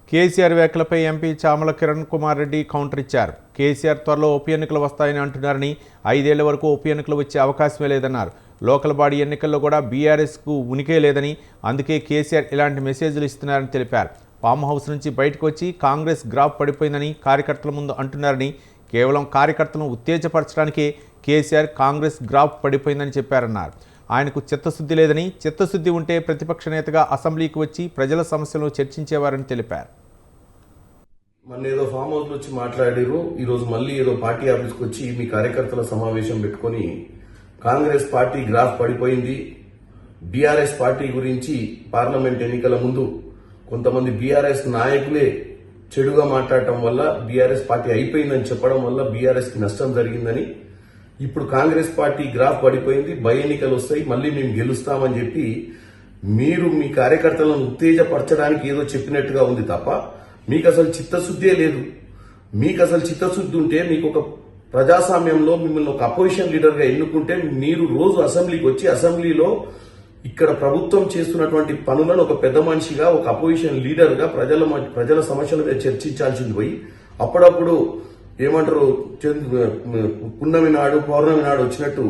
కేసీఆర్ వ్యాఖ్యలపై MP Chamala Kiran Kumar Reddy counter ఇచ్చారు. కేసీఆర్ త్వరలో ఉప ఎన్నికలు వస్తాయని అంటున్నారని, 5 ఏళ్ల వరకు ఉప ఎన్నికలు వచ్చే అవకాశమే లేదన్నారు. లోకల్ బాడీ ఎన్నికల్లో కూడా బీఆర్ఎస్కు ఉనికే లేదని, అందుకే కేసీఆర్ ఇలాంటి మెసేజ్లు ఇస్తున్నారని తెలిపారు. ఫామ్ హౌస్ నుంచి బయటకు వచ్చి కాంగ్రెస్ గ్రాఫ్ పడిపోయిందని కార్యకర్తల ముందు అంటున్నారని, కేవలం కార్యకర్తలను ఉత్తేజపరచడానికే కేసీఆర్ కాంగ్రెస్ గ్రాఫ్ పడిపోయిందని చెప్పారన్నారు. ఆయనకు చిత్తశుద్ధి లేదని, చిత్తశుద్ధి ఉంటే ప్రతిపక్ష నేతగా అసెంబ్లీకి వచ్చి ప్రజల సమస్యలను చర్చించేవారని తెలిపారు. మొన్న ఏదో ఫామ్ హౌస్ వచ్చి మాట్లాడారు, ఈరోజు మళ్ళీ ఏదో పార్టీ ఆఫీస్కి వచ్చి మీ కార్యకర్తల సమావేశం పెట్టుకుని కాంగ్రెస్ పార్టీ గ్రాఫ్ పడిపోయింది, బీఆర్ఎస్ పార్టీ గురించి పార్లమెంట్ ఎన్నికల ముందు కొంతమంది బీఆర్ఎస్ నాయకులే చెడుగా మాట్లాడటం వల్ల బీఆర్ఎస్ పార్టీ అయిపోయిందని చెప్పడం వల్ల బీఆర్ఎస్ కి నష్టం జరిగిందని, ఇప్పుడు కాంగ్రెస్ పార్టీ గ్రాఫ్ పడిపోయింది, బై ఎన్నికలు వస్తాయి, మళ్ళీ మేము గెలుస్తామని చెప్పి మీరు మీ కార్యకర్తలను ఉత్తేజపరచడానికి ఏదో చెప్పినట్టుగా ఉంది తప్ప మీకు అసలు చిత్తశుద్ధే లేదు. మీకు అసలు చిత్తశుద్ధి ఉంటే మీకు ఒక ప్రజాస్వామ్యంలో మిమ్మల్ని ఒక అపోజిషన్ లీడర్ గా ఎన్నుకుంటే మీరు రోజు అసెంబ్లీకి వచ్చి అసెంబ్లీలో ఇక్కడ ప్రభుత్వం చేస్తున్నటువంటి పనులను ఒక పెద్ద మనిషిగా, ఒక అపోజిషన్ లీడర్ గా ప్రజల సమస్యల మీద చర్చించాల్సింది పోయి అప్పుడప్పుడు ఏమంటారు పున్నమి నాడు పౌర్ణమి నాడు వచ్చినట్టు